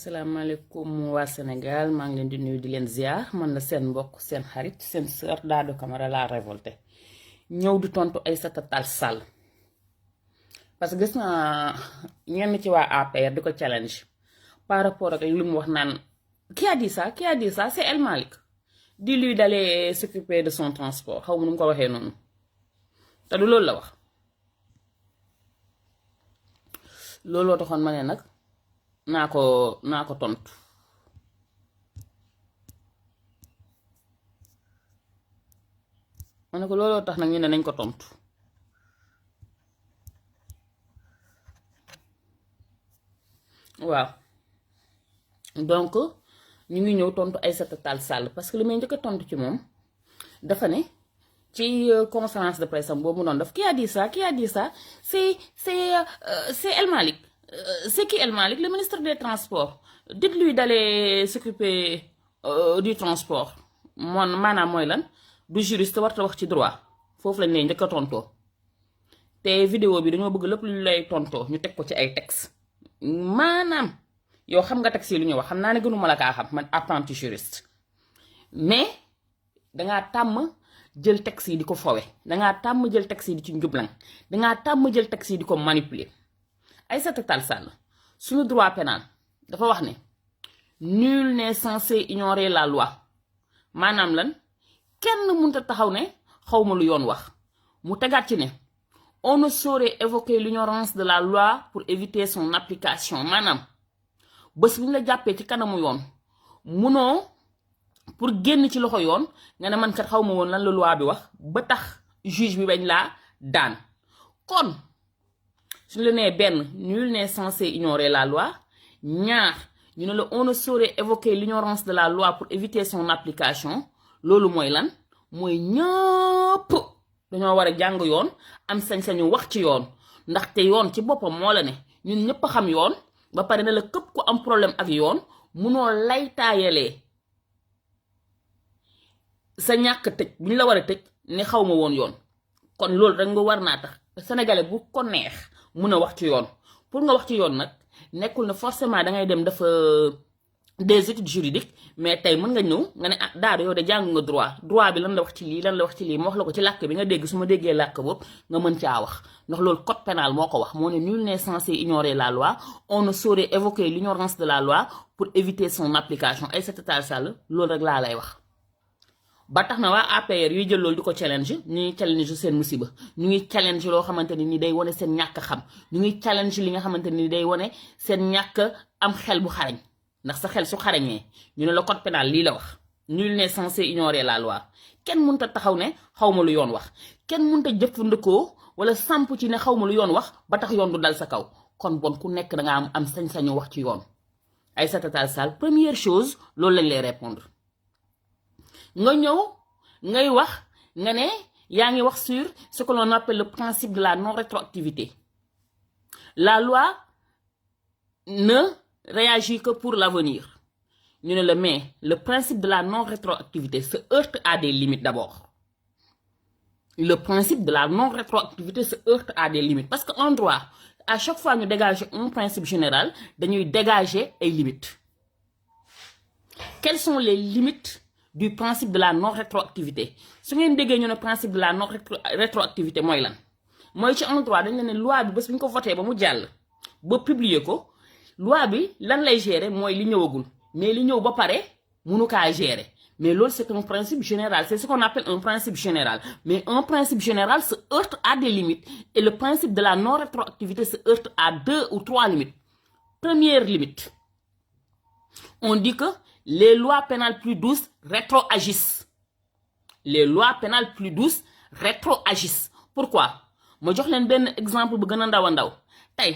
salaamaaleykum waa Sénégal maa ngi leen di nuyu di leen ziar man la seen mbokk seen xarit seen sœur Dado Camara la révolté ñëw di tontu Aïssata Tall Sall parce que gis naa ñenn ci waa APR di ko challenge par rapport ak li mu wax naan qui a dit ça c'est El Malick di lui d'aller s'occuper de son transport xaw ma nu mu ko waxee noonu te du loolu la wax looloo taxoon ma ne nag naa ko tontu ma ne ko looloo tax nag ñu ne nañ ko tontu waaw donc ñu ngi ñëw tontu Aïssata Tall Sall parce que li may njëkk a tontu ci moom dafa ne ci conférence de presse am boobu mu doon def qui a dit ça c'est El Malick. C'est qui El Malick? Le ministre des Transports. Dites-lui d'aller s'occuper du transport. Maanaam mooy lan du juriste warta wax ci droit foofu lañ lay njëkk a tontoo te vidéo bi dañoo bëgg lépp lu lay tontoo ñu teg ko ci ay texte maanaam yow xam nga texte yi lu ñu wax xam naa ne gënuma la kaa xam man apprenti juriste mais dangaa tàmm jël texte yi di ko fowe dangaa tàmm jël texte yi di ci njublan dangaa tàmm jël texte yi di ko manipuler. Aïssata Tall Sall suñu droit pénal dafa wax ne nul n'est censé ignorer la loi maanaam lan kenn mënta taxaw ne xawma lu yoon wax mu tegaat ci ne on ne saurait évoquer l'ignorance de la loi pour éviter son application maanaam bés bu ñu la jàppee ci kanamu yoon munoo pour génn ci loxo yoon nga ne man kat xawma woon lan la loi bi wax ba tax juge bi bañ laa daan kon suñu la nee benn nul n'est censé ignorer la loi ñaar ñu ne la on ne saurait évoquer l'ignorance de la loi pour éviter son application loolu mooy lan mooy ñëpp dañoo war a jàng yoon am sañ-sañu wax ci yoon ndaxte yoon ci boppam moo la ne ñun ñëpp xam yoon ba pare ne la képp ku am problème ak yoon munoo lay taayalee sa ñàkk tëj bu ñu la war a tëj ne xaw ma woon yoon kon loolu rek nga war naa tax sénégalais bu ko neex mun a wax ci yoon pour nga wax ci yoon nag nekkul ne forcément dangay dem dafa des études juridiques mais tey mën nga ñëw nga ne ah Dado yow de jàng nga droit bi lan la wax ci lii ma wax la ko ci làkk bi nga dégg su ma déggee làkk boobu nga mën caa wax ndax loolu code pénal moo ko wax moo ne nul n'est censé ignorer la loi on ne saurait évoquer l'ignorance de la loi pour éviter son application Aïssata Tall Sall loolu rek laa lay wax. ba tax na waa APR yuy jël loolu di ko challenge ñu ngi challenge seen musiba ñu ngi challenge loo xamante ni day wane seen ñàkk xam ñu ngi challenge li nga xamante ni day wane seen ñàkk am xel bu xarañ ndax sa xel su xarañee ñu ne la code pénal lii la wax nul n'est censé ignorer la loi kenn mënta taxaw ne xawma lu yoon wax kenn mënta jëfandikoo wala samp ci ne xawma lu yoon wax ba tax yoon du dal sa kaw kon bon ku nekk da nga am sañ-sañu wax ci yoon. Aïssata Tall Sall première chose loolu lañ lay répondre nga ñëw ngay wax nga ne yaa ngi wax sur ce que l'on appelle le principe de la non-rétroactivité la loi ne réagit que pour l'avenir ñu ne la mais le principe de la non-rétroactivité se heurte à des limites d'abord le principe de la non-rétroactivité se heurte à des limites parce que en droit à chaque fois ñu dégager un principe général dañuy dégager ay limites quelles sont les limites du principe de la non-rétroactivité su ngeen déggee ñu ne principe de la non-rétroactivité mooy lan mooy ci en droit dañ la ne loi bi bés bu ñu ko voté ba mu jàll ba publier ko loi bi lan lay gérer mooy li ñëwagul mais li ñëw ba pare mënu kaa gérer mais loolu c'est un principe général c'est ce qu'on appelle un principe général mais un principe général se heurte à des limites et le principe de la non-rétroactivité se heurte à 2 ou 3 limites. Première limite, on dit que les lois pénales plus douces rétroagissent. Les lois pénales plus douces rétroagissent. Pourquoi? Je vais vous donner un exemple bu gëna ndaw ndaw. Tay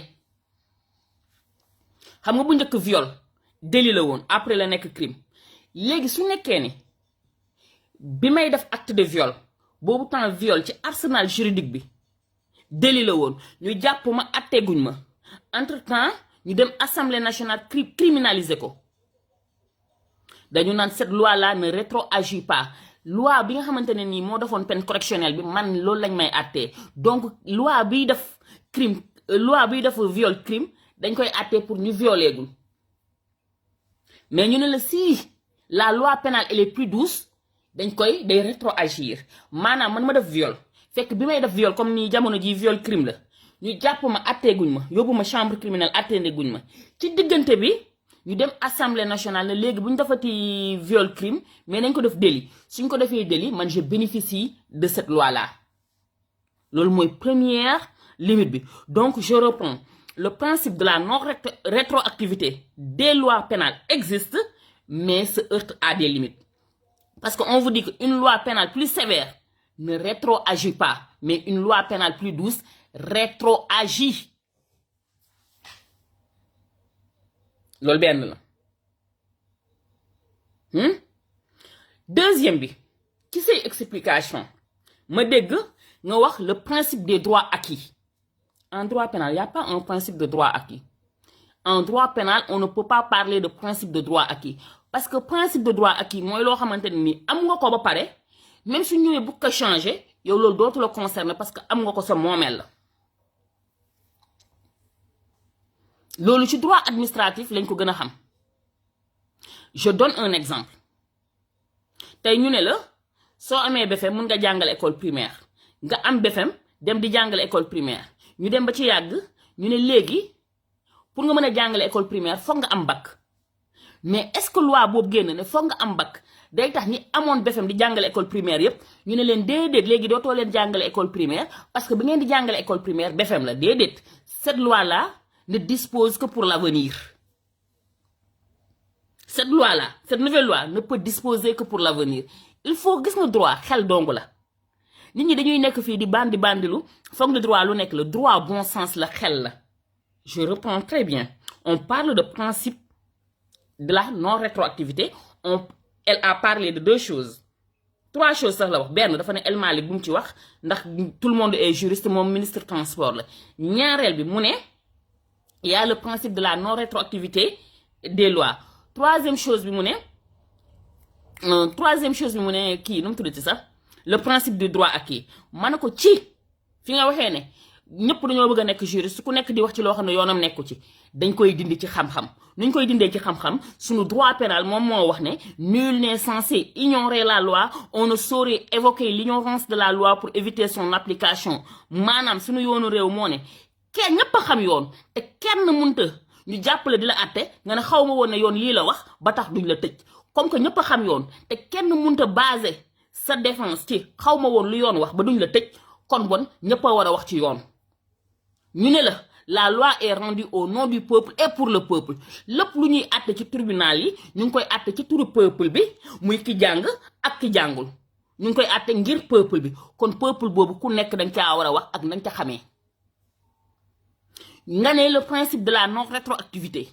xam nga bu ñëk viol délit la woon après la nekk crime. Légui su nekké ni bi may def acte de viol bobu temps viol ci arsenal juridique bi délit la woon ñu japp ma atté guñ ma. Entre-temps, ñu dem Assemblée nationale criminaliser ko. Dañu naan cette loi là ne rétroagit pas loi bi nga xamantene ni moo defoon peine correctionnelle bi man loolu lañ may àttee donc loi bi def crime loi bi def viol crime dañ koy àttee pour ñu violer gul mais ñu ne la si la loi pénale elle est plus douce dañ koy day rétroagir maanaam man ma def viol fekk bi may def viol comme ni jamono ji viol crime la ñu jàpp ma atteeguñ ma yóbbu ma chambre criminelle atteeguñ ma ci diggante bi ñu dem assemblée nationale ne léegi bu ñu defati viol crime mais nañ ko def délit suñ ko defee délit man je bénéficie de cette loi là loolu mooy première limite bi. Donc je reprends, le principe de la non-rétroactivité des lois pénales existe mais se heurte à des limites parce qu'on vous dit qu'une loi pénale plus sévère ne rétroagit pas mais une loi pénale plus douce rétroagit. loolu benn la. Deuxième bi ci say explication ma dégg nga wax le principe des droits acquis. En droit pénal, il n'y a pas un principe de droit acquis. En droit pénal, on ne peut pas parler de principe de droit acquis. Parce que principe de droit acquis, moi, je sais que am nga ko ba pare, même si nous voulons ko changer, yow loolu dootu la concerner parce que am nga ko sa moomeel la. Loolu ci droit administratif lañ ko gën a xam. Je donne un exemple. Tey ñu ne la soo amee BFEM mun nga jàngale école primaire nga am BFEM dem di jàngale école primaire ñu dem ba ci yàgg ñu ne léegi pour nga mën a jàngale école primaire foog nga am bac mais est-ce que loi boobu génn ne foog nga am bac day tax ñi amoon BFEM di jàngale école primaire yépp ñu ne leen déedéet léegi dootoo leen jàngale école primaire parce que bi ngeen di jàngale école primaire BFEM la déedéet cette loi là ne dispose que pour l'avenir. Cette loi là cette nouvelle loi ne peut disposer que pour l'avenir. Il faut gis nga droit xel dong la nit ñi dañuy nekk fii di bandilu foog le droit lu nekk le droit bon sens la xel la. Je reprends très bien. On parle de principe de la non-rétroactivité. Elle a parlé de deux choses. Trois choses sax la wax benn dafa ne El Malick bu mu ci wax ndax tout le monde est juriste moom ministre transport la ñaareel bi mu ne il y a le principe de la non-rétroactivité des lois. Troisième chose bi mu ne kii nu mu tuddati sax le principe du droit acquis ma ne ko ci fi nga waxee ne ñëpp dañoo bëgg a nekk juriste ku nekk di wax ci loo xam ne yoonam nekku ci dañ koy dindi ci xam-xam nuñ koy dindee ci xam-xam suñu droit pénal moom moo wax ne nul n'est censé ignorer la loi on ne saurait évoquer l'ignorance de la loi pour éviter son application maanaam suñu yoonu réew moo ne kenn ñëpp a xam yoon te kenn munta ñu jàppale di la àtte nga ne xaw ma woon ne yoon lii la wax ba tax duñ la tëj comme que ñëpp a xam yoon te kenn munta basé sa défense ci xaw ma woon lu yoon wax ba duñ la tëj kon bon ñëpp a war a wax ci yoon ñu ne la loi est rendue au nom du peuple et pour le peuple lépp lu ñuy àtte ci tribunal yi ñu ngi koy àtte ci turu peuple bi muy ki jàng ak ki jàngul ñu ngi koy àtte ngir peuple bi kon peuple boobu ku nekk dañ caa war a wax ak nañ ca xamee nga ne le principe de la non-rétroactivité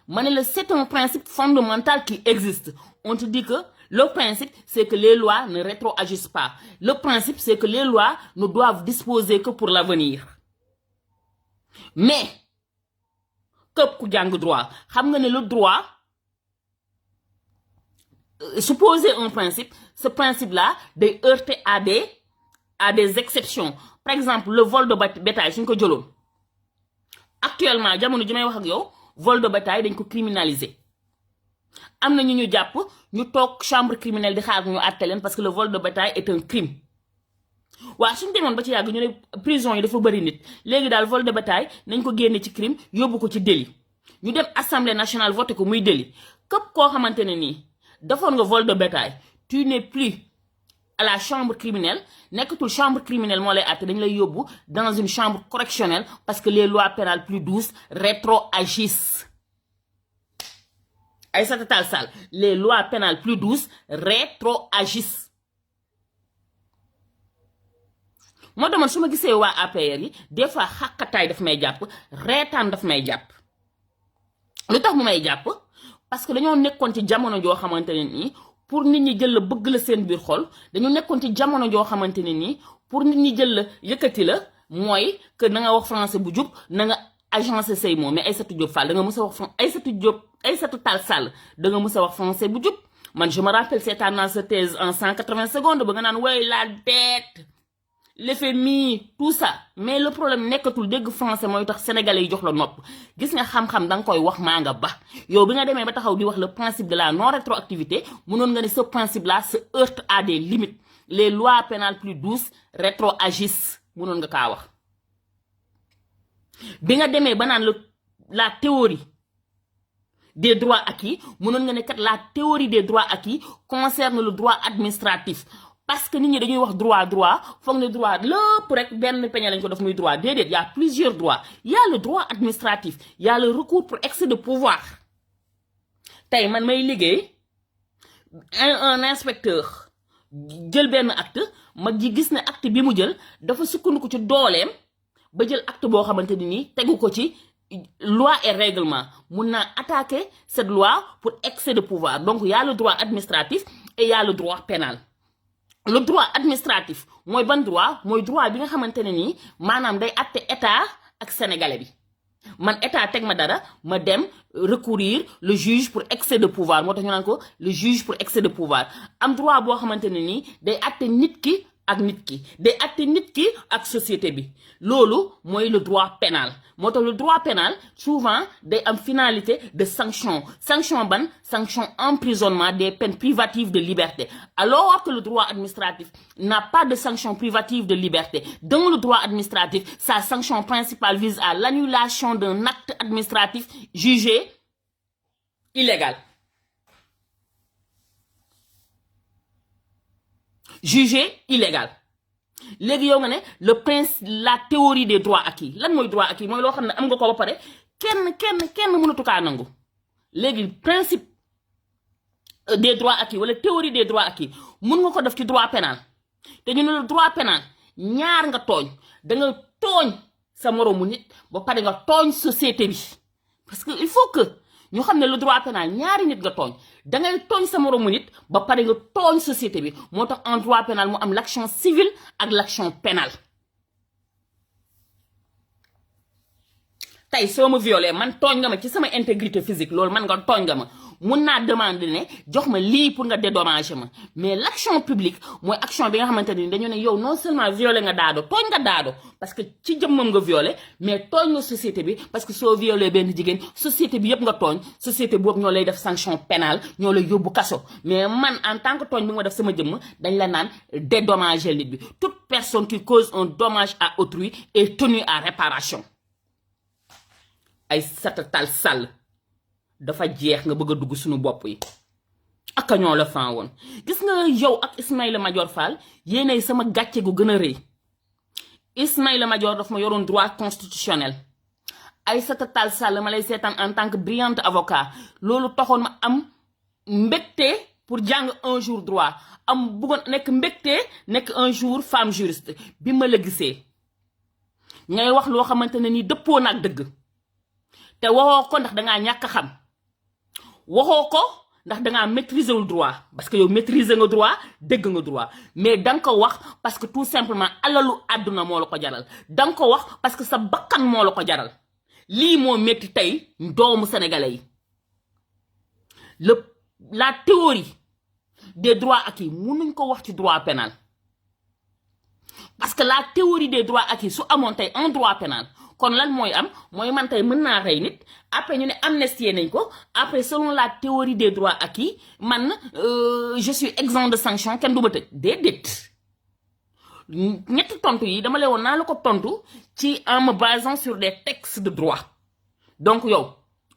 ma ne la c'est un principe fondamental qui existe on te dit que le principe c'est que les lois ne rétroagissent pas le principe c'est que les lois ne doivent disposer que pour l'avenir mais képp ku jàng droit xam nga ne le droit supposer un principe ce principe là day heurter à des exceptions par exemple le vol de bétail suñ ko jëloon actuellement jamono ji may wax ak yow vol de bétail dañ ko criminaliser am na ñu jàpp ñu toog chambre criminelle di xaar ñu àtte leen parce que le vol de bétail est un crime waaw suñu demoon ba ci yàgg ñu ne prison yi dafa bëri nit léegi daal vol de bétail nañ ko génne ci crime yóbbu ko ci délit ñu dem assemblée nationale voté ko muy délit képp koo xamante ne nii defoon nga vol de bétail tu n'es plus à la chambre criminelle nekkatul chambre criminelle moo lay àtte dañ lay yóbbu dans une chambre correctionnelle parce que les lois pénales plus douces rétroagissent. Aïssata Tall Sall les lois pénales plus douces rétroagissent. moo demoon su ma gisee waa APR yi des fois xàqataay daf may jàpp reetaan daf may jàpp lu tax mu may jàpp parce que dañoo nekkoon ci jamono joo xamante ne nii pour nit ñi jël la bëgg la seen biir xol dañu nekkoon ci jamono joo xamante ne nii pour nit ñi jël la yëkkati la mooy que na nga wax français bu jub na nga agencé say mots mais Aïssatou Diop Fall da nga mës a wax Aïssatou Tall Sall da nga mës a wax français bu jub man je me rappelle seetaan naa sa thèse en 180 secondes ba nga naan woy la dette l'FMI tout ça mais le problème nekkatul dégg français mooy tax sénégalais yi jox la nopp gis nga xam-xam da nga koy wax maa nga ba yow bi nga demee ba taxaw di wax le principe de la non rétroactivité mënoon nga ne ce principe là se heurte à des limites les lois pénales plus douces rétroagissent mënoon nga kaa wax bi nga demee ba naan la théorie des droits acquis mënoon nga ne kat la théorie des droits acquis concerne le droit administratif parce que nit ñi dañuy wax droit foog ne droit lépp rek benn peñe lañ ko def muy droit déedéet y a plusieurs droits y a le droit administratif y a le recours pour excès de pouvoir tey man may liggéey un inspecteur jël benn acte ma ji gis ne acte bi mu jël dafa sukkandiku ci dooleem ba jël acte boo xamante ni nii tegu ko ci loi et règlement mun naa attaquer cette loi pour excès de pouvoir donc y a le droit administratif et y a le droit pénal le droit administratif mooy ban droit mooy droit bi nga xamante ne nii maanaam day atte état ak sénégalais bi man état teg ma dara ma dem recourir le juge pour excès de pouvoir moo tax ñu naan ko le juge pour excès de pouvoir am droit boo xamante ne nii day atte nit ki ak nit ki day atte nit ki ak société bi loolu mooy le droit pénal moo tax le droit pénal souvent day am finalité de sanction ban sanction emprisonnement des peines privatives de liberté alors que le droit administratif n'a pas de sanction privative de liberté dans le droit administratif sa sanction principale vise à l'annulation d'un acte administratif jugé illégal léegi yow nga ne le principe la théorie des droits acquis lan mooy droit acquis mooy loo xam ne am nga ko ba pare kenn mënatu kaa nangu léegi principe des droits acquis wala théorie des droits acquis mun nga ko def ci droit pénal te ñu ne le droit pénal ñaar nga tooñ da nga tooñ sa moroomu nit ba pare nga tooñ société bi parce que il faut que ñu xam ne le droit pénal ñaari nit nga tooñ dangay tooñ sa moroomu nit ba pare nga tooñ société bi moo tax en droit pénal mu am l'action civile ak l'action pénale tey soo ma violé man tooñ nga ma ci sama intégrité physique loolu man nga tooñ nga ma mun naa demander ne jox ma lii pour nga dédommager ma mais l'action publique mooy action bi nga xamante ni dañu ne yow non seulement violé nga daado tooñ nga daado parce que ci jëmmam nga violé mais tooñ nga société bi parce que soo violé benn jigéen société bi yëpp nga tooñ société boobu ñoo lay def sanction pénale ñoo lay yóbbu kaso mais man en tant que tooñ bi nga def sama jëmm dañ la naan dédommager nit bi toute personne qui cause un dommage à autrui est tenue à réparation Aïssata Tall Sall dafa jeex nga bëgg a dugg suñu bopp yi ak ñoo la fan woon gis nga yow ak Ismaïla Madior Fall yéenay sama gàcce gu gën a rëy Ismaïla Madior daf ma yoroon droit constitutionnel Aïssata Tall Sall ma lay seetaan en tant que brillante avocat loolu taxoon ma am mbégte pour jàng un jour droit am bëggoon nekk mbégte nekk un jour femme juriste bi ma la gisee ngay wax loo xamante ne ni dëppoo na ak dëgg te waxoo ko ndax dangaa ñàkk xam waxoo ko ndax dangaa maîtriser wul droit parce que yow maîtriser nga droit dégg nga droit mais danga ko wax parce que tout simplement alalu àdduna moo la ko jaral danga ko wax parce que sa bakkan moo la ko jaral lii moo métti tey doomu sénégalais yi la théorie des droits acquis mënuñ ko wax ci droit pénal parce que la théorie des droits acquis su amoon tey en droit pénal kon lan mooy am mooy man tey mën naa rey nit après ñu ne amnistie nañ ko après selon la théorie des droits acquis man je suis exempt de sanction kenn du ma tëj déedéet ñetti tontu yi dama lay woon naa la ko tontu ci en me basant sur des textes de droit donc yow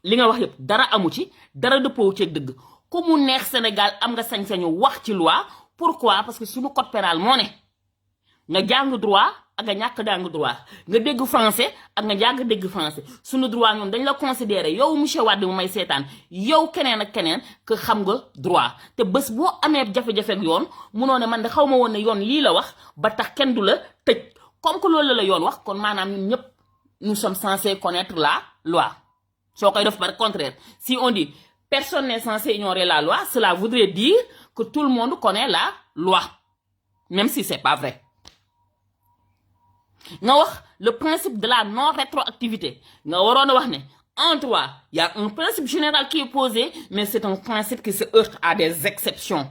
li nga wax yëpp dara amu ci dara dëppoo ci dëgg ku mu neex Sénégal am nga sañ-sañu wax ci loi pourquoi parce que suñu code pénal moo ne nga jàng droit ak nga ñàkk jàng droit nga dégg français ak nga jàng dégg français suñu droit ñoom dañ la considérer yow monsieur Wade mu may seetaan yow keneen ak keneen que xam nga droit te bés boo amee jafe-jafe ak yoon munoo ne man de xaw ma woon ne yoon lii la wax ba tax kenn du la tëj comme que loolu la yoon wax kon maanaam ñun ñëpp nous sommes censés connaître la loi soo koy def par contraire si on dit personne n'est censé ignorer la loi cela voudrait dire que tout le monde connaît la loi même si c'est pas vrai nga wax le principe de la non rétroactivité nga waroon a wax ne En droit, il y a un principe général qui est posé, mais c'est un principe qui se heurte à des exceptions.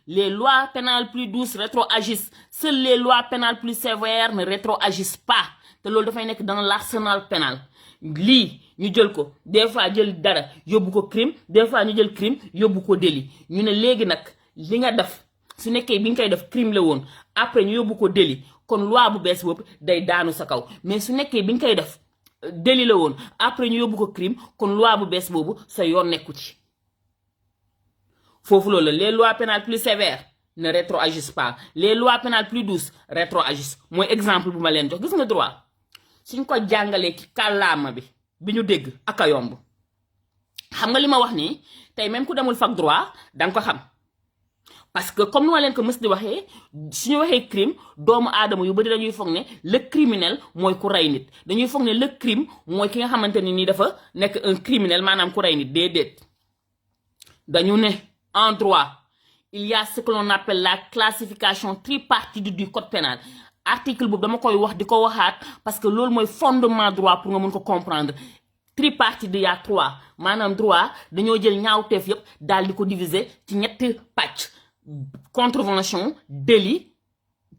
Les lois pénales plus douces rétroagissent. Seules les lois pénales plus sévères ne rétroagissent pas. C'est ce qui est dans l'arsenal pénal. Li, ñu jël ko des fois jël dara yóbbu ko crime, des fois ñu jël crime yóbbu ko délit. Ñu ne léegi nag li nga def su nekkee bi nga koy def crime la woon après ñu yóbbu ko délit kon loi bu bees boobu day daanu sa kaw mais su nekkee bi nga koy def délit la woon après ñu yóbbu ko crime kon loi bu bees boobu sa yoon nekku ci foofu loolu les lois pénales plus sévères ne rétroagissent pas les lois pénales plus douces rétroagissent mooy exemple bu ma leen jox gis nga droit suñ ko jàngalee ci kàllaama bi ñu dégg ak a yomb xam nga li ma wax nii tey même ku demul fac droit danga ko xam parce que comme ni ma leen ko mës di waxee suñu waxee crime doomu aadama yu bari dañuy foog ne le criminel mooy ku rey nit dañuy foog ne le crime mooy ki nga xamante ni nii dafa nekk un criminel maanaam ku rey nit déedéet dañu ne en droit il y a ce que l'on appelle la classification tripartite du code pénal article boobu dama koy wax di ko waxaat parce que loolu mooy fondement droit pour nga mën ko comprendre tripartite il y a 3 maanaam droit dañoo jël ñaawteef yépp daal di ko diviser ci ñetti pàcc contravention délit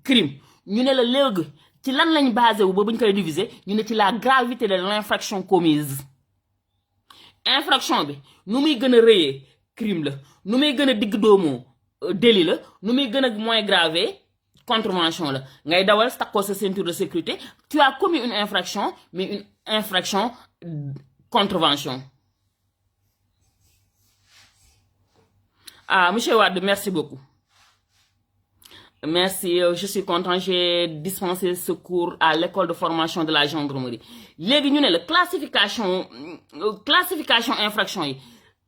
crime ñu ne la léegi ci lan lañ basé wu ba buñ koy diviser ñu ne ci la gravité de l'infraction commise infraction bi nu muy gën a rëyee crime la nu muy gën a digg doomoo délit la nu muy gën a moins grave contravention la ngay dawal takkoo sa ceinture de sécurité tu as commis une infraction mais une infraction contravention. Ah, monsieur Wade, merci beaucoup. Merci, je suis content. J'ai dispensé ce cours à l'école de formation de la gendarmerie. Léegi ñu ne la classification infraction yi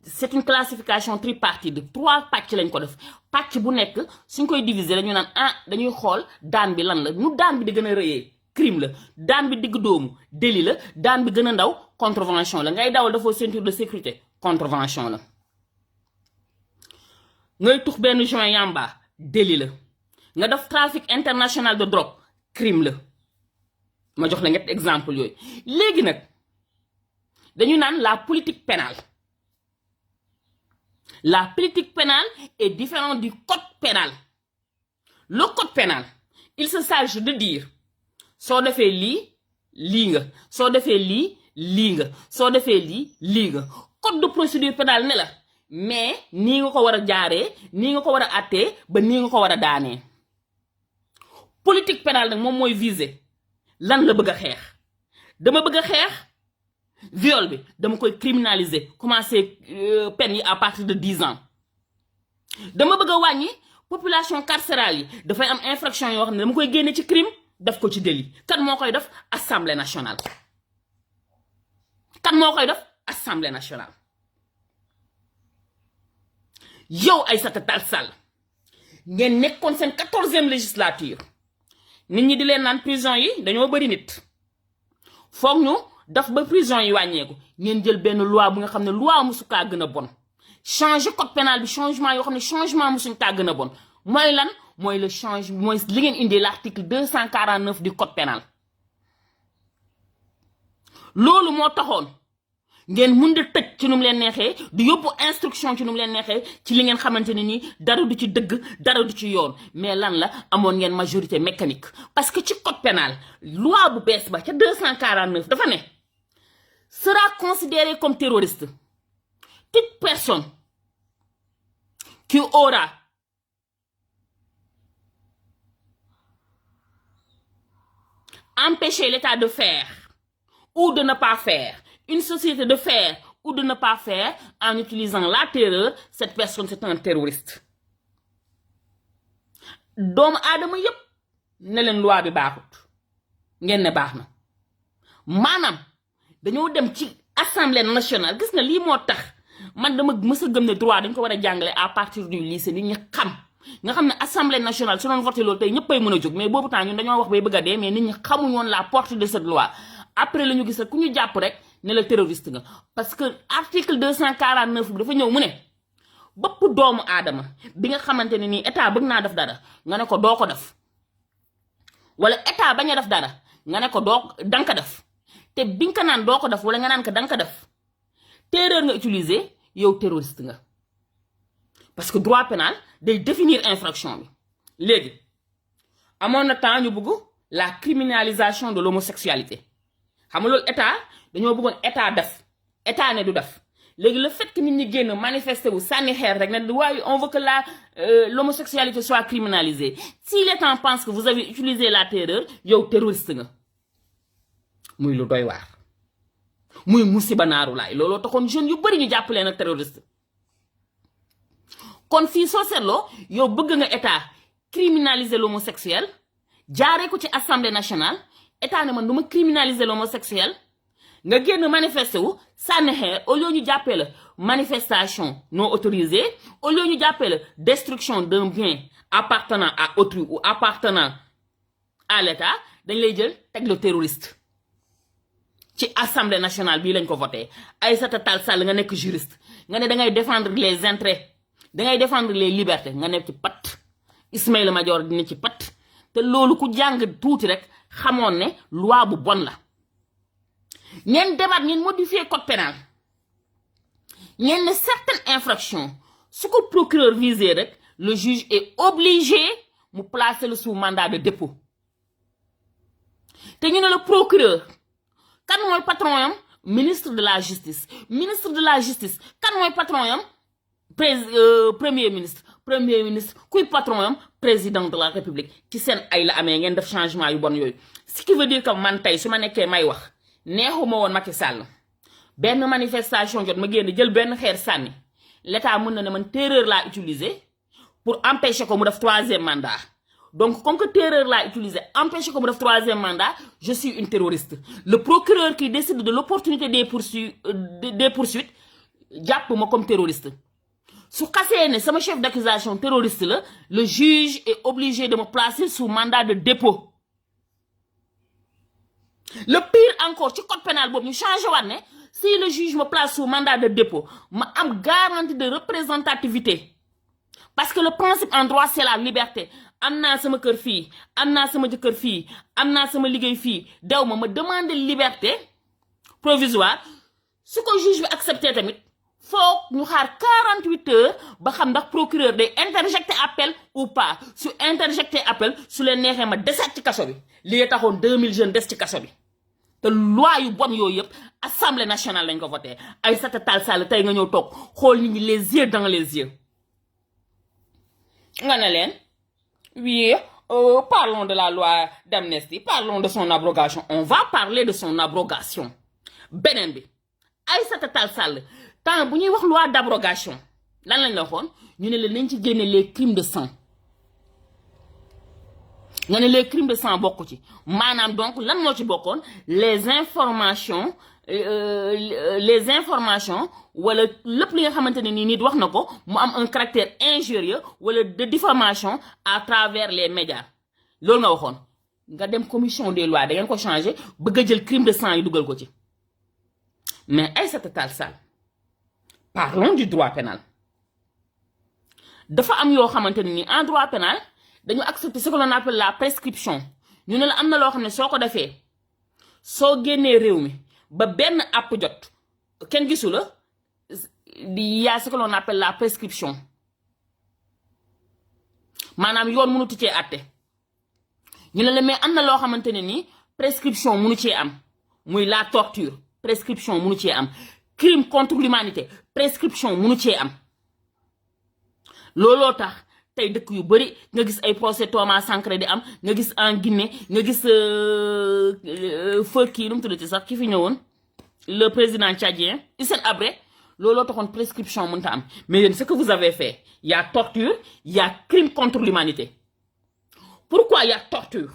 c'est une classification tripartite de 3 pàcc lañ ko def pàcc bu nekk suñ koy diviser dañu naan dañuy xool daan bi lan la nu daan bi di gën a rëyee crime la daan bi digg doomu délit la daan bi gën a ndaw contravention la ngay dawal dafoo ceinture de sécurité contravention la ngay tux benn joint yamba délit la nga def trafic international de drogue crime la ma jox la ñetti exemple yooyu léegi nag dañu naan la politique pénale est différente du code pénal le code pénal il se s'agit de dire soo defee lii nga soo defee lii nga soo defee lii nga code de procédure pénale ne la mais nii nga ko war a jaaree nii nga ko war a attee ba nii nga ko war a daanee politique pénale nag moom mooy viser lan la bëgg a xeex dama bëgg a xeex viol bi dama koy criminaliser commencer peine yi à partir de 10 ans dama bëgg a wàññi population carcérale yi dafay am infraction yoo xam ne dama koy génne ci crime def ko ci délit kan moo koy def assemblée nationale yow Aïssata Tall Sall ngeen nekkoon seen 14e législature nit ñi di leen naan prison yi dañoo bari nit foog ñu daf ba prison yi wàññeeku ngeen jël benn loi bu nga xam ne loi musu kaa gën a bon changer code pénal bi changement yoo xam ne changement musuñ kaa gën a bon mooy lan mooy le change mooy li ngeen indi l'article 249 du code pénal loolu moo taxoon ngeen mun di tëj ci nu mu leen neexee di yóbbu instruction ci nu mu leen neexee ci li ngeen xamante ne nii dara du ci dëgg dara du ci yoon mais lan la amoon ngeen majorité mécanique parce que ci code pénal loi bu bees ba ca 249 dafa ne sera considéré comme terroriste toute personne qui aura empêché l'État de faire ou de ne pas faire une société de faire ou de ne pas faire en utilisant la terreur, cette personne c'est un terroriste. doomu aadama yépp ne leen loi bi baaxut ngeen ne baax na maanaam dañoo dem ci assemblée nationale gis nga lii moo tax man dama mës a gëm ne droit dañ ko war a jàngale à partir du lycée nit ñi xam nga xam ne assemblée nationale su doon voté loolu tey ñëppay mën a jóg mais boobu temps ñun dañoo wax bay bëgg a dee mais nit ñi xamuñu woon la portée de cette loi après la ñu gis rek ku ñu jàpp rek ne la terroriste nga parce que article 249 bi dafa ñëw mu ne bëpp doomu aadama bi nga xamante ne nii état bëgg naa def dara nga ne ko doo ko def wala état bañ a def dara nga ne ko danga ko def te bi nga ko naan doo ko def wala nga naan ko da nga ko def terreur nga utiliser yow terroriste nga parce que droit pénal day définir infraction bi léegi amoon na temps ñu bëgg la criminalisation de l'homosexualité xam nga loolu état dañoo bëggoon état ne du def léegi le fait que nit ñi génn manifester wu sànni xeer rek ne waaye on veut que l'homosexualité soit criminalisée si les gens pensent que vous avez utilisé la terreur yow terroriste nga muy lu doy waar muy musiba naaru laay looloo taxoon jeunes yu bari ñu jàppalee nag terroriste kon fii soo seetloo yow bëgg nga état criminaliser l'homosexuel jaaree ko ci assemblée nationale état ne man du ma criminaliser l'homosexuel nga génn manifester wu sànni xeer au lieu ñu jàppee la manifestation non autorisée au lieu ñu jàppee la destruction d'un bien appartenant à autrui ou appartenant à l'état dañ lay jël teg le terroriste ci assemblée nationale bii lañ ko voté Aïssata Tall Sall nga nekk juriste nga ne da ngay défendre les intérêts da ngay défendre les libertés nga nekk ci pat Ismaïla Madior dina ci pat te loolu ku jàng tuuti rek xamoon ne loi bu bon la ngeen débat ngeen modifier code pénal ngeen ne certaines infractions su ko procureur visé rek le juge est obligé mu placer le sous mandat de dépôt te ñu ne le procureur kan mooy patron yam ministre de la justice kan mooy patron yam premier ministre kuy patron yam président de la république ci seen ay la amee ngeen def changement yu bon yooyu ce qui veut dire que man tey su ma nekkee may wax neexuma woon Macky Sall benn manifestation jot ma génn jël benn xeer sànni l'état mën na ne man terreur laa utiliser pour empêcher ko mu def 3e mandat donc comme que terreur laa utiliser empêcher ko mu def 3e mandat je suis une terroriste le procureur qui décide de l'opportunité des poursuites jàpp ma comme terroriste su xasee ne sama chef d'accusation terroriste la le juge est obligé de me placer sous mandat de dépôt le pire encore ci code pénal boobu ñu changé waat ne si le juge me place sous mandat de dépôt ma am garantie de représentativité parce que le principe en droit c'est la liberté am naa sama kër fii am naa sama jëkkër fii am naa sama liggéey fii dew ma demander liberté provisoire su ko juge bi accepté tamit foog ñu xaar 48 heures ba xam ndax procureur day interjecter appel ou pas su interjecter appel su leen neexee ma desaat ci kaso bi li taxoon 2000 jeunes des ci kaso bi te loi yu bon yooyu yëpp assemblée nationale lañ ko voté Aïssata Tall Sall tey nga ñëw toog xool nit ñi les yeux dans les yeux nga ne leen oui parlons de la loi d'amnistie parlons de son abrogation on va parler de son abrogation beneen bi Aïssata Tall Sall temps bu ñuy wax loi d'abrogation lan lañ la waxoon ñu ne la nañ ci génne les crimes de sang nga ne les crimes de sang bokku ci maanaam donc lan moo ci bokkoon les informations wala lépp li nga xamante ne nii nit wax na ko mu am un caractère injurieux wala de diffamation à travers les médias loolu nga waxoon nga dem commission des lois da ngeen ko changer bëgg a jël crime de sang yi dugal ko ci mais Aïssata Tall Sall parlons du droit pénal dafa am yoo xamante ne nii en droit pénal dañu accepter ce que l'on appelle la prescription ñu ne la am na loo xam ne soo ko defee soo génnee réew mi ba benn àpp jot kenn gisu la y a ce que l'on appelle la prescription maanaam yoon mënu cee àtte ñu ne la mais am na loo xamante ne nii prescription mënu cee am muy la torture prescription mënu cee am crime contre l'humanité prescription mënu cee am looloo tax tey dëkk yu bari nga gis ay procès Thomas Sankara di am nga gis en Guinée nga gis feu kii nu mu tuddati sax ki fi ñëwoon le président tchadien Hissène Habré looloo taxoon prescription mënta am mais yéen ce que vous avez fait il y a torture il y a crime contre l'humanité pourquoi il y a torture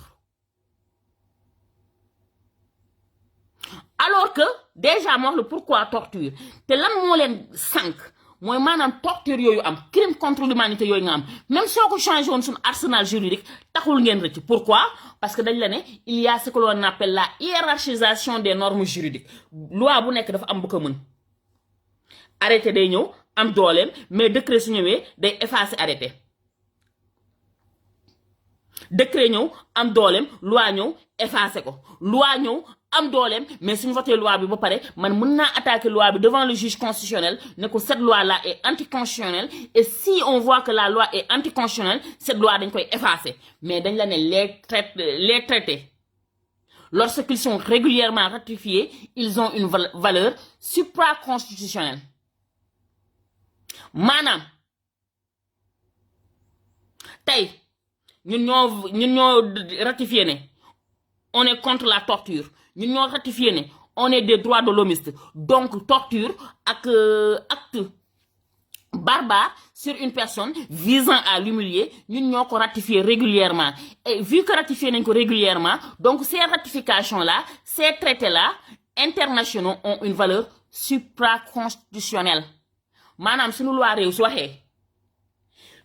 alors que déjà moo wax la pourquoi torture te lan moo leen sànq mooy maanaam torture yooyu am crime contre l'humanité yooyu nga am même soo ko changé woon suñu arsenal juridique taxul ngeen rëcc pourquoi parce que dañ la ne il y a ce que l'on appelle la hiérarchisation des normes juridiques loi bu nekk dafa am bu ko mën arrêté day ñëw am dooleem mais décret su ñëwee day effacer arrêté décret ñëw am dooleem loi ñëw effacer ko loi ñëw am dooleem mais suñu voté loi bi ba pare man mën naa attaquer loi bi devant le juge constitutionnel ne ko cette loi là est anticonstitutionnelle et si on voit que la loi est anticonstitutionnelle cette loi dañ koy effacer mais dañ la ne les traités lorsqu'ils sont régulièrement ratifiés ils ont une valeur supraconstitutionnelle maanaam tey ñun ñoo ratifié ne on est contre la torture ñun ñoo ratifié ne on est des droits de l'hommiste donc torture ak acte barbare sur une personne visant à l'humilier ñun ñoo ko ratifié régulièrement et vu que ratifié nañ ko régulièrement donc ces ratifications là ces traités là internationaux ont une valeur supraconstitutionnelle maanaam suñu loi réew su waxee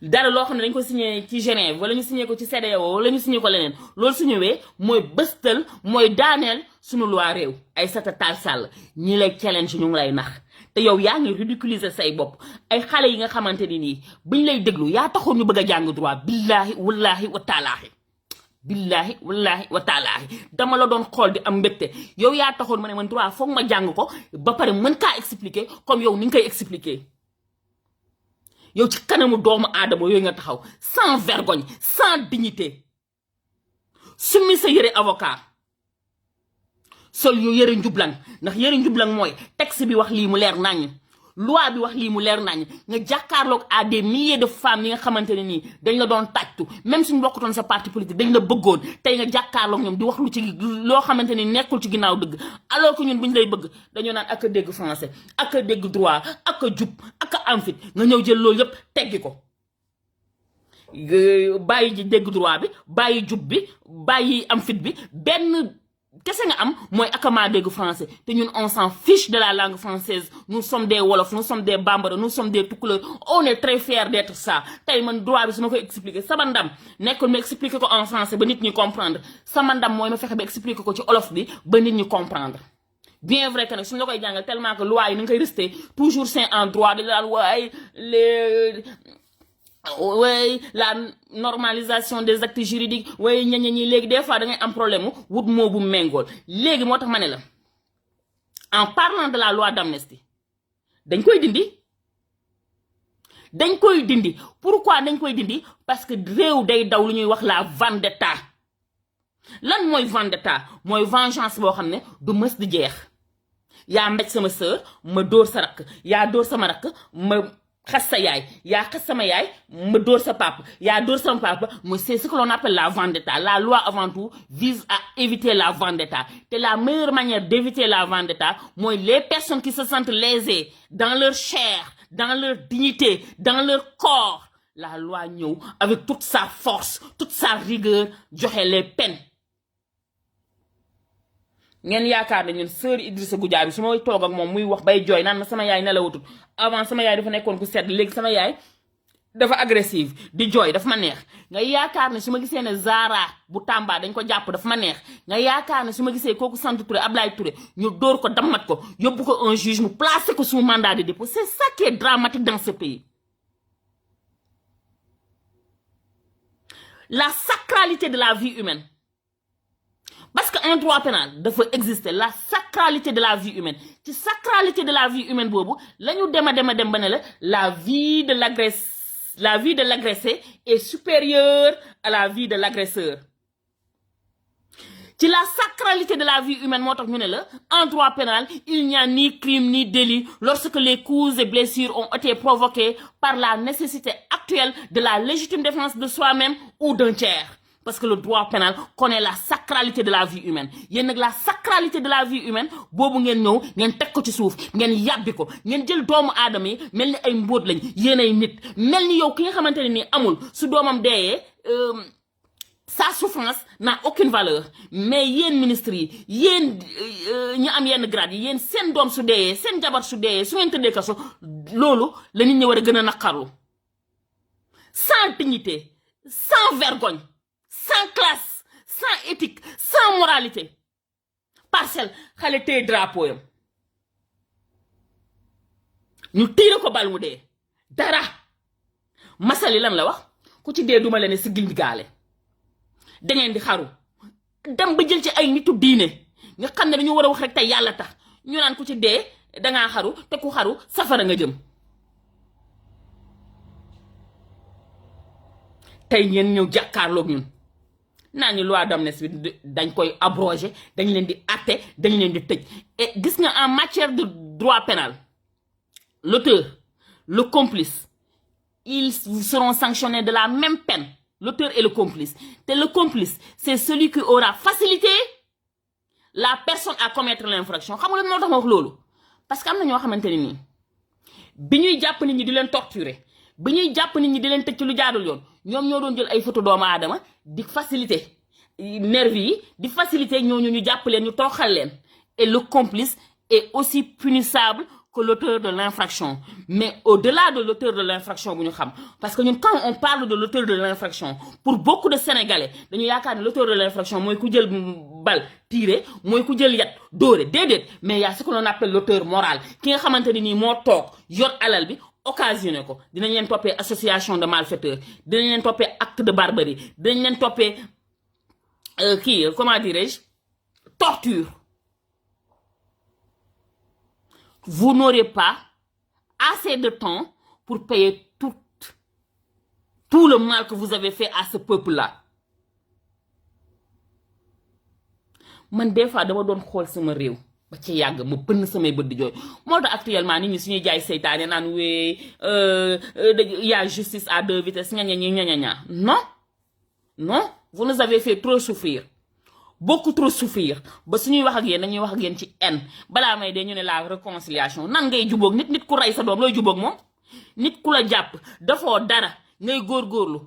dara loo xam ne dañ ko signé ci Genève wala ñu signé ko ci CEDEAO wala ñu signé ko leneen loolu su ñëwee mooy bëstal mooy daaneel suñu loi réew Aïssata Tall Sall ñi lay challenge ñu ngi lay nax te yow yaa ngi ridiculiser say bopp ay xale yi nga xamante ni nii buñ lay déglu yaa taxoon ñu bëgg a jàng droit billaahi wallaahi wa taalaahi billaahi wallaahi wa taalaahi dama la doon xool di am mbégte yow yaa taxoon ma ne man droit foog ma jàng ko ba pare mën kaa expliquer comme yow ni nga koy expliquer yow ci kanamu doomu aadama yooyu nga taxaw sans vergogne sans dignité summi sa yëre avocat sol yu yëre njublang ndax yëre njublang mooy texte bi wax lii mu leer nañ loi bi wax lii mu leer nañ nga jàkkaarloog à des milliers de femmes yi nga xamante ne nii dañ la doon tàccu même suñu bokkutoon sa parti politique dañ la bëggoon tey nga jàkkaarloog ñoom di wax lu ci loo xamante ni nekkul ci ginnaaw dëgg alors que ñun buñ lay bëgg dañoo naan ak a dégg français ak a dégg droit ak a jub ak a am fit nga ñëw jël loolu yépp teggi ko bàyyi ji dégg droit bi bàyyi jub bi bàyyi am fit bi benn kese nga am mooy akama dégg français te ñun on s'en fiche de la langue française nous sommes des wolof nous sommes des bambara nous sommes des tukuleur on est très fiers d'être ça tey man droit bi su ma koy expliquer sama ndam nekkul ma expliquer ko en français ba nit ñi comprendre sama ndam mooy ma fexe ba expliquer ko ci olof bi ba nit ñi comprendre bien vrai que nag suñu la koy jàngal tellement que loi yi ni nga koy resté toujours sain en droit dañu daan waaye oui la normalisation des actes juridiques oui ñi léegi des fois da ngay am problème wut moo bu méngool léegi moo tax ma ne la en parlant de la loi d'amnistie dañ koy dindi pourquoi dañ koy dindi parce que réew day daw lu ñuy wax la vendetta lan mooy vendetta mooy vengeance boo xam ne du mës di jeex yaa mbéj sama sœur ma dóor sa rakk yaa dóor sama rakk ma xas sa yaay yaa xas sama yaay ma dóor sa papa yaa dóor sama papa mooy c'est ce que l'on appelle la vendetta la loi avant tout vise à éviter la vendetta te la meilleure manière d'éviter la vendetta mooy les personnes qui se sentent lésées dans leur chair dans leur dignité dans leur corps la loi ñëw avec toute sa force toute sa rigueur joxe les peines ngeen yaakaar ne ñun sœur Idrissa Goudiaby su ma toog ak moom muy wax bay jooy naan ma sama yaay nelawutut avant sama yaay dafa nekkoon ku sedd léegi sama yaay dafa agressive di jooy dafa ma neex nga yaakaar ne su ma gisee ne Zara bu Tamba dañ ko jàpp dafa ma neex nga yaakaar ne su ma gisee kooku sant Touré Ablaye Touré ñu dóor ko dammat ko yóbbu ko un juge mu placé ko sous mandat de dépôt c'est ça qui est dramatique dans ce pays la sacralité de la vie humaine parce que un droit pénal dafa exister la sacralité de la vie humaine ci sacralité de la vie humaine boobu la ñu dem ba ne la vie de l'agressé est supérieure à la vie de l'agresseur ci la sacralité de la vie humaine moo tax ñu ne la en droit pénal il n'y a ni crime ni délit lorsque les coups et blessures ont été provoqués par la nécessité actuelle de la légitime défense de soi-même ou d'un tiers parce que le droit pénal connaît la sacralité de la vie humaine yéen nag la sacralité de la vie humaine boobu ngeen ñëw ngeen teg ko ci suuf ngeen yàbbi ko ngeen jël doomu aadama yi mel ni ay mbóot lañ yéen ay nit mel ni yow ki nga xamante ne nii amul su doomam deeyee sa souffrance n'a aucune valeur mais yéen ministres yi yéen ñu am yenn grade yi yéen seen doom su deeyee seen jabar su deeyee su ngeen tëddee kaso loolu la nit ñi war a gën a naqarlu sans dignité sans vergogne sans classe sans éthique sans moralité Parcelles xale téye drapeau yam ñu tiire ko bal mu dee dara masali lan la wax ku ci dee duma la ne si gindi gaale dangeen di xaru dem ba jël ci ay nitu diine nga xam ne dañu war a wax rek tey yàlla tax ñu naan ku ci dee dangaa xaru te ku xaru safara nga jëm. tey ngeen ñëw jàkkaarloog ñun naa ñu loi d'amnistie bi dañ koy abroger dañ leen di atte dañ leen di tëj. et gis nga en matière de droit pénal l'auteur le complice ils seront sanctionnés de la même peine, l'auteur et le complice. Et le complice, c'est celui qui aura facilité la personne à commettre l'infraction. Xam nga lan moo tax ma wax loolu parce que am na ñoo xamante ne nii bi ñuy jàpp nit ñi di leen torturer bi ñuy jàpp nit ñi di leen tëj ci lu jaadul yoon ñoom ñoo doon jël ay photo doomu aadama di faciliter nervi yi di faciliter ñooñu ñu jàpp leen ñu toroxal leen. Et le complice est aussi punissable que l'auteur de l'infraction. Mais au-delà de l'auteur de l'infraction, parce que nous, quand on parle de l'auteur de l'infraction, pour beaucoup de Sénégalais, l'auteur de l'infraction, moi, qui jël balle tiré, moi, qui jël yat doré, dédé. Mais il y a ce que l'on appelle l'auteur moral, qui est xamanteni mo tok yor alal bi occasionné ko. Dinañ leen topé association de malfaiteurs, dinañ leen topé acte de barbarie, dinañ leen topé comment dirais-je, torture. Vous n'aurez pas assez de temps pour payer tout le mal que vous avez fait à ce peuple-là. Man des fois dama doon xool sama réew ba ci yàgg ma bënn samay bët di jooy moo tax actuellement nit ñi suñuy jaay seytaane naan wee y a justice à deux vitesses ña non non vous nous avez fait trop souffrir. Beaucoup trop souffrir ba suñuy wax ak yéen dañuy wax ak yéen ci haine balaa may dee ñu ne la réconciliation nan ngay jubóog nit ku rey sa doom looy jubóog moom nit ku la jàpp dafoo dara ngay góorgóorlu.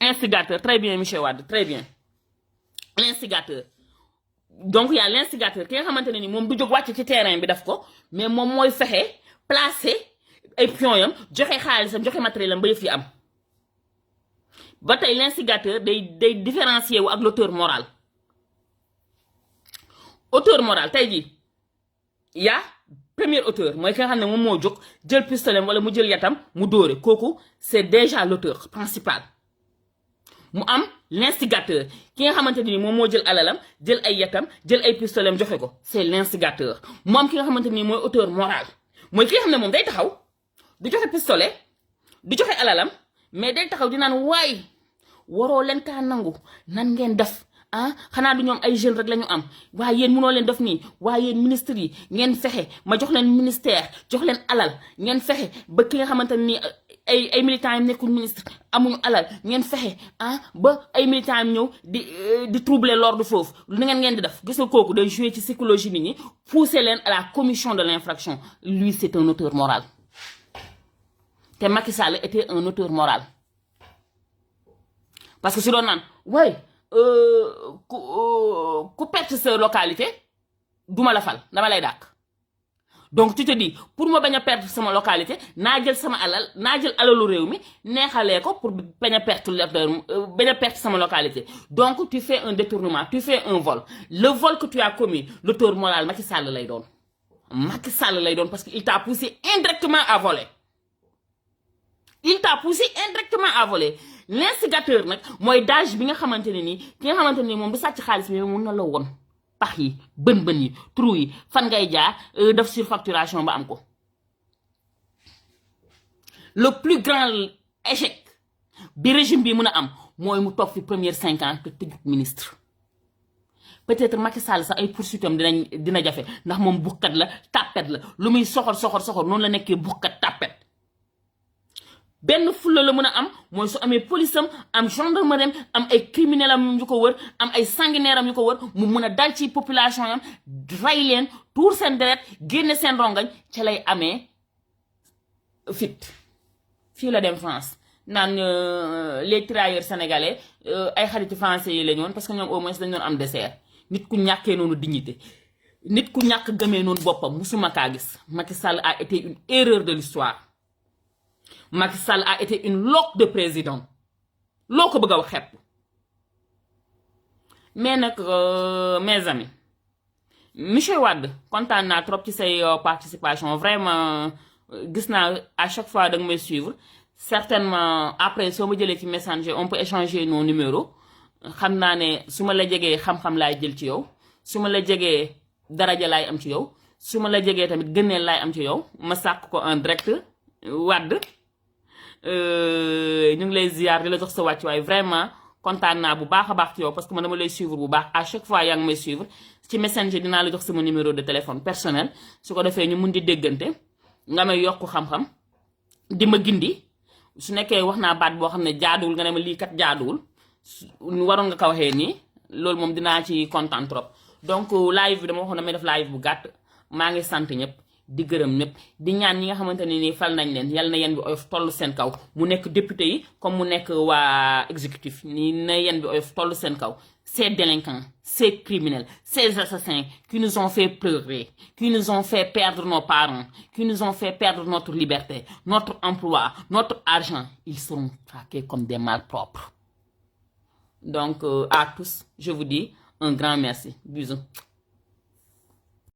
Instigateur très bien monsieur Wade très bien l'instigateur donc y a l'instigateur ki nga xamante ne ni moom du jóg wàcc ci terrain bi daf ko mais moom mooy fexe placer ay pions yam joxe xaalisam joxe matériel am ba yëf yi am. Ba tey l'instigateur day différencier wu ak l'auteur moral. Auteur moral tey jii yaa premier auteur mooy ki nga xam ne moom moo jóg jël pistolet wala mu jël yatam mu dóore kooku c'est déjà l'auteur principal. Mu am l'instigateur ki nga xamante ni moom moo jël alalam jël ay yatam jël ay pistolet joxe ko c'est l'instigateur. Mu am ki nga xamante ni mooy auteur moral mooy ki nga xam ne moom day taxaw du joxe pistolet du joxe alalam mais day taxaw di naan waay waroo leen kaa nangu nan ngeen def xanaa du ñoom ay jeunes rek la ñu am waaye yéen mënoo leen def nii waaye yéen ministres yi ngeen fexe ma jox leen ministère jox leen alal ngeen fexe ba ki nga xamante ni ay militants yi nekkul ministre amuñu alal ngeen fexe ba ay militants yi ñëw di troubler l'ordre foofu lu ngeen di def gis nga kooku day jouer ci psychologie nit ñi pousser leen à la commission de l'infraction. Lui c'est un auteur moral te Macky Sall était un auteur moral. Parce que si on a ouais ku perte sa localité duma la fal dama lay dàq. Donc tu te dis pour ma bañ a perdre sama localité naa jël sama alal naa jël alalu réew mi neexalee ko pour bañ a perte sama localité. Donc tu fais un détournement tu fais un vol. Le vol que tu as commis l'auteur moral Macky Sall lay doon. Macky Sall lay doon parce que il t'a poussé indirectement à voler. Il t'a poussé indirectement à voler. L'instigateur nag mooy dage bi nga xamante ne nii ki nga xamante ne nii moom du sàcc xaalis bi mun na la woon pax yi bën yi trou yi fan ngay jaar def surfacturation ba am ko. Le plus grand échec bi régime bi mën a am mooy mu toog fi première 5 ans te tëjut ministre. Peut-être Macky Sall sax ay poursuitam dina jafe ndax moom buxkat la tàppet la lu muy soxor noonu la nekkee buxkat tàppet. benn fulla la mën a am mooy su amee police am gendarmerie am ay criminel am yu ko wër am ay sanguinaire am yu ko wër mu mën a dal ci population yam ray leen tuur seen deret génne seen rongañ ca lay amee fit. Fii la dem France naan les tirailleurs sénégalais ay xariti français yi lañu woon parce que ñoom au moins dañu doon am dessert. Nit ku ñàkkee noonu dignité nit ku ñàkk gëmee noonu boppam musuma kaa gis. Macky Sall a été une erreur de l'histoire. Macky Sall a été une loque de président loo ko bëgg a wax xepp. Mais nag mes amis monsieur Wade kontaan naa trop ci say participation vraiment gis naa à chaque fois da nga may suivre certainement après soo ma jëlee ci Messenger on peut échanger nos numéros xam naa ne su ma la jegee xam-xam laay jël ci yow su ma la jegee daraja laay am ci yow su ma la jegee tamit gëneel laay am ci yow ma sàkk ko en direct Wàdd ñu ngi lay ziar di la jox sa wàccuwaay vraiment kontaan naa bu baax a baax ci yow parce que man dama lay suivre bu baax à chaque fois yaa ngi may suivre ci messenger dinaa la jox sama numéro de téléphone personnel su ko defee ñu mun di déggante nga may yokk xam-xam di ma gindi su nekkee wax naa baat boo xam ne jaaduwul nga ne ma lii kat jaaduwul waroon nga ko waxee nii loolu moom dinaa ci kontaan trop donc live bi dama waxoon damay def live bu gàtt maa ngi sant ñëpp di gërëm ñëpp di ñaan ñi nga xamante ne nii fal nañ leen yal na yéen bi oyof toll seen kaw mu nekk député yi comme mu nekk waa exécutif ni na yéen bi oyof toll seen kaw ces délinquants ces criminels ces assassins qui nous ont fait pleurer qui nous ont fait perdre nos parents qui nous ont fait perdre notre liberté notre emploi notre argent ils seront traqués comme des malpropres donc à tous je vous dis un grand merci bisous